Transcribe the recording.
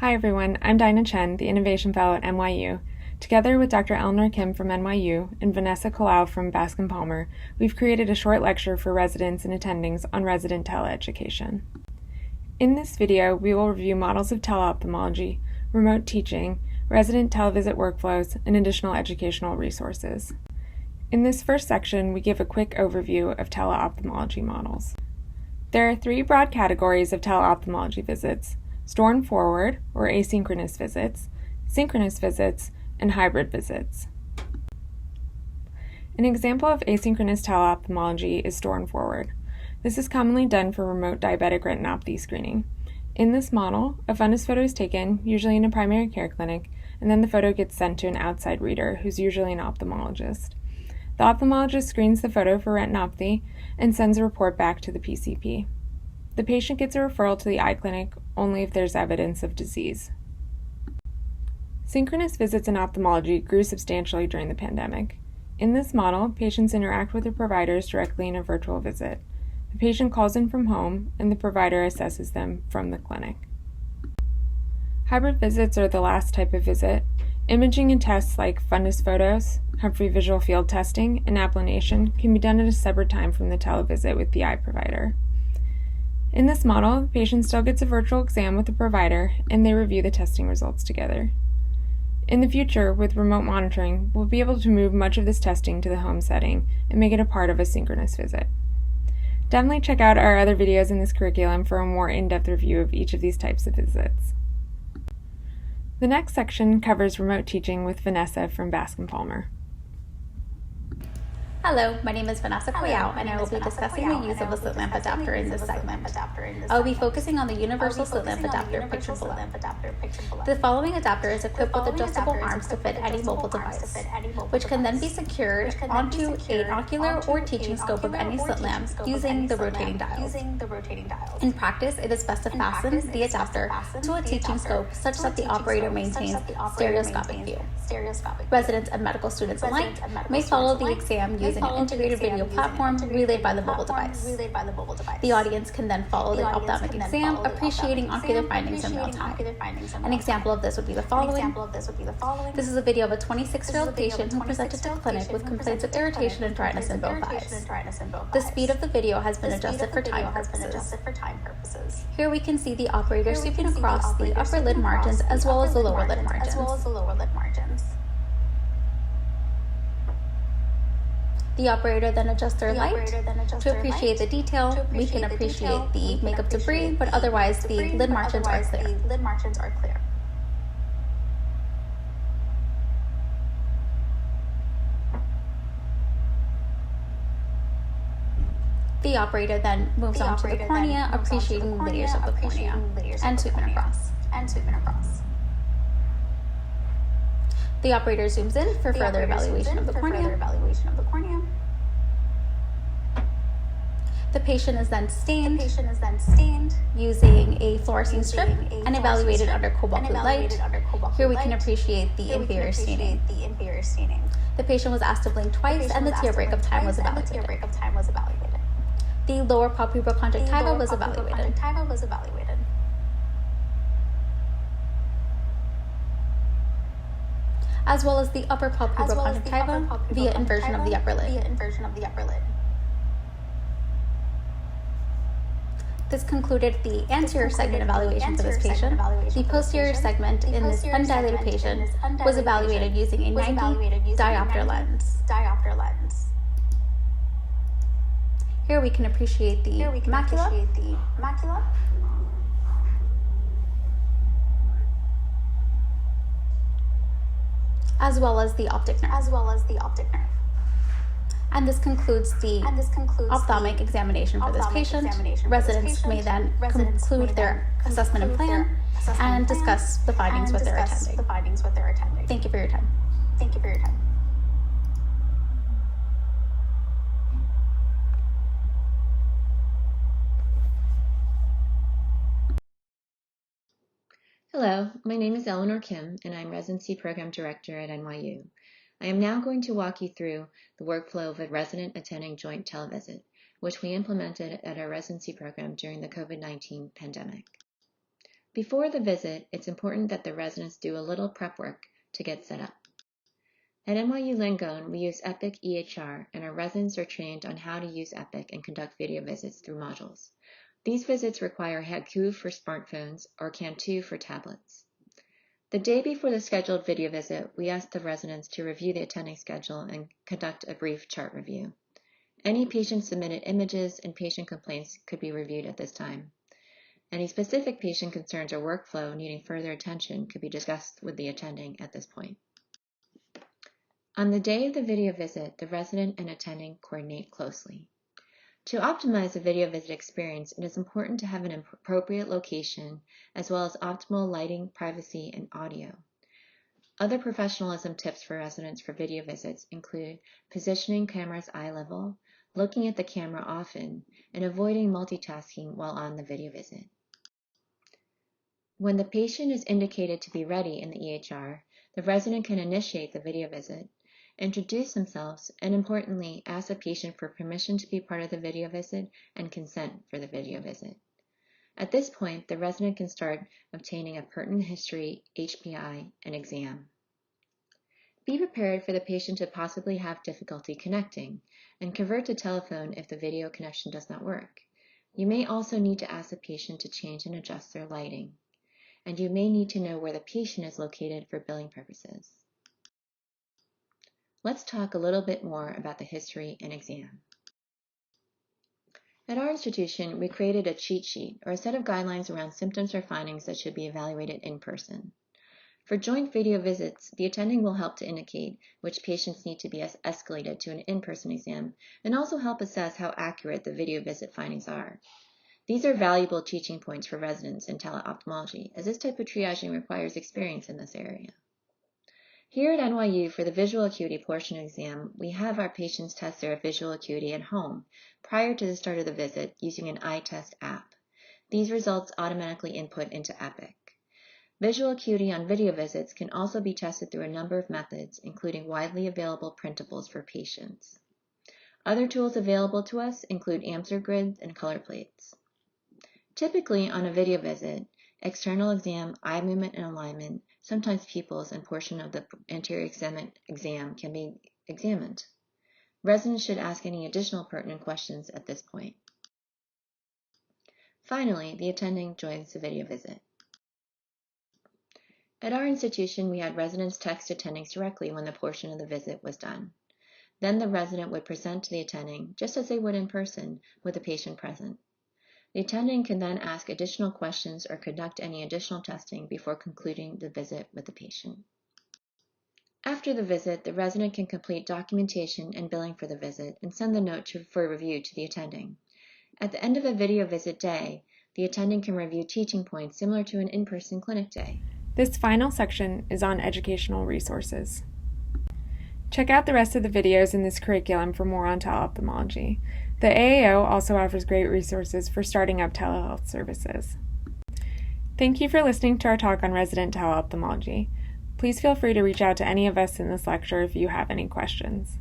Hi everyone, I'm Dinah Chen, the Innovation Fellow at NYU. Together with Dr. Eleanore Kim from NYU and Vanessa Collao from Bascom Palmer, we've created a short lecture for residents and attendings on resident teleeducation. In this video, we will review models of teleophthalmology, remote teaching, resident televisit workflows, and additional educational resources. In this first section, we give a quick overview of teleophthalmology models. There are three broad categories of teleophthalmology visits: store and forward, or asynchronous visits, synchronous visits, and hybrid visits. An example of asynchronous teleophthalmology is store and forward. This is commonly done for remote diabetic retinopathy screening. In this model, a fundus photo is taken, usually in a primary care clinic, and then the photo gets sent to an outside reader, who's usually an ophthalmologist. The ophthalmologist screens the photo for retinopathy and sends a report back to the PCP. The patient gets a referral to the eye clinic only if there's evidence of disease. Synchronous visits in ophthalmology grew substantially during the pandemic. In this model, patients interact with their providers directly in a virtual visit. The patient calls in from home, and the provider assesses them from the clinic. Hybrid visits are the last type of visit. Imaging and tests like fundus photos, Humphrey visual field testing, and applanation can be done at a separate time from the televisit with the eye provider. In this model, the patient still gets a virtual exam with the provider, and they review the testing results together. In the future, with remote monitoring, we'll be able to move much of this testing to the home setting and make it a part of a synchronous visit. Definitely check out our other videos in this curriculum for a more in-depth review of each of these types of visits. The next section covers remote teaching with Vanessa from Bascom Palmer. Hello, my name is Vanessa Collao, and I will be discussing the use of a slit lamp adapter in this segment. I will be focusing on the universal slit lamp adapter pictured below. The following adapter is equipped with adjustable arms to fit any mobile device, which can then be secured onto an ocular or teaching scope of any slit lamp using the rotating dials. In practice, it is best to fasten the adapter to a teaching scope such that the operator maintains stereoscopic view. Residents and medical students alike may follow the exam using an integrated video platform relayed by the mobile device. The audience can then follow the ophthalmic exam, appreciating ocular findings in real time. An example of this would be the following. This is a video of a 26-year-old patient who presented to clinic with complaints of irritation and dryness in both eyes. The speed of the video has been adjusted for time purposes. Here we can see the operator sweeping across the upper lid margins as well as the lower lid margins. The operator then adjusts their light to appreciate the detail. We can appreciate the makeup debris, but otherwise the lid margins are clear. The operator then moves on to the cornea, appreciating layers of the cornea, and sweeping across. The operator zooms in for further evaluation of the cornea. The patient is then stained using a fluorescein strip and evaluated under cobalt blue light. Here we can appreciate the inferior staining. The patient was asked to blink twice and the tear breakup time was evaluated. The lower palpebral conjunctiva was evaluated. As well as the upper palpebral conjunctiva via inversion of the upper lid. This concluded the anterior segment evaluation for this patient. The posterior segment in this undilated patient was evaluated using a 90 diopter lens. Here we can appreciate the macula, as well as the optic nerve. And this concludes the ophthalmic examination for this patient. Residents may then conclude their assessment and plan and discuss the findings with their attending. Thank you for your time. Hello, my name is Eleanore Kim, and I'm Residency Program Director at NYU. I am now going to walk you through the workflow of a resident attending joint televisit, which we implemented at our residency program during the COVID-19 pandemic. Before the visit, it's important that the residents do a little prep work to get set up. At NYU Langone, we use Epic EHR, and our residents are trained on how to use Epic and conduct video visits through modules. These visits require Haku for smartphones or Cantu for tablets. The day before the scheduled video visit, we ask the residents to review the attending schedule and conduct a brief chart review. Any patient-submitted images and patient complaints could be reviewed at this time. Any specific patient concerns or workflow needing further attention could be discussed with the attending at this point. On the day of the video visit, the resident and attending coordinate closely. To optimize the video visit experience, it is important to have an appropriate location, as well as optimal lighting, privacy, and audio. Other professionalism tips for residents for video visits include positioning cameras eye level, looking at the camera often, and avoiding multitasking while on the video visit. When the patient is indicated to be ready in the EHR, the resident can initiate the video visit, introduce themselves, and importantly, ask the patient for permission to be part of the video visit and consent for the video visit. At this point, the resident can start obtaining a pertinent history, HPI, and exam. Be prepared for the patient to possibly have difficulty connecting, and convert to telephone if the video connection does not work. You may also need to ask the patient to change and adjust their lighting, and you may need to know where the patient is located for billing purposes. Let's talk a little bit more about the history and exam. At our institution, we created a cheat sheet, or a set of guidelines around symptoms or findings that should be evaluated in person. For joint video visits, the attending will help to indicate which patients need to be escalated to an in-person exam, and also help assess how accurate the video visit findings are. These are valuable teaching points for residents in teleophthalmology, as this type of triaging requires experience in this area. Here at NYU, for the visual acuity portion of the exam, we have our patients test their visual acuity at home prior to the start of the visit using an eye test app. These results automatically input into Epic. Visual acuity on video visits can also be tested through a number of methods, including widely available printables for patients. Other tools available to us include answer grids and color plates. Typically, on a video visit, external exam, eye movement and alignment, sometimes pupils, and portion of the anterior exam can be examined. Residents should ask any additional pertinent questions at this point. Finally, the attending joins the video visit. At our institution, we had residents text attendings directly when the portion of the visit was done. Then the resident would present to the attending, just as they would in person, with the patient present. The attending can then ask additional questions or conduct any additional testing before concluding the visit with the patient. After the visit, the resident can complete documentation and billing for the visit and send the note for review to the attending. At the end of a video visit day, the attending can review teaching points similar to an in-person clinic day. This final section is on educational resources. Check out the rest of the videos in this curriculum for more on teleophthalmology. The AAO also offers great resources for starting up telehealth services. Thank you for listening to our talk on resident teleophthalmology. Please feel free to reach out to any of us in this lecture if you have any questions.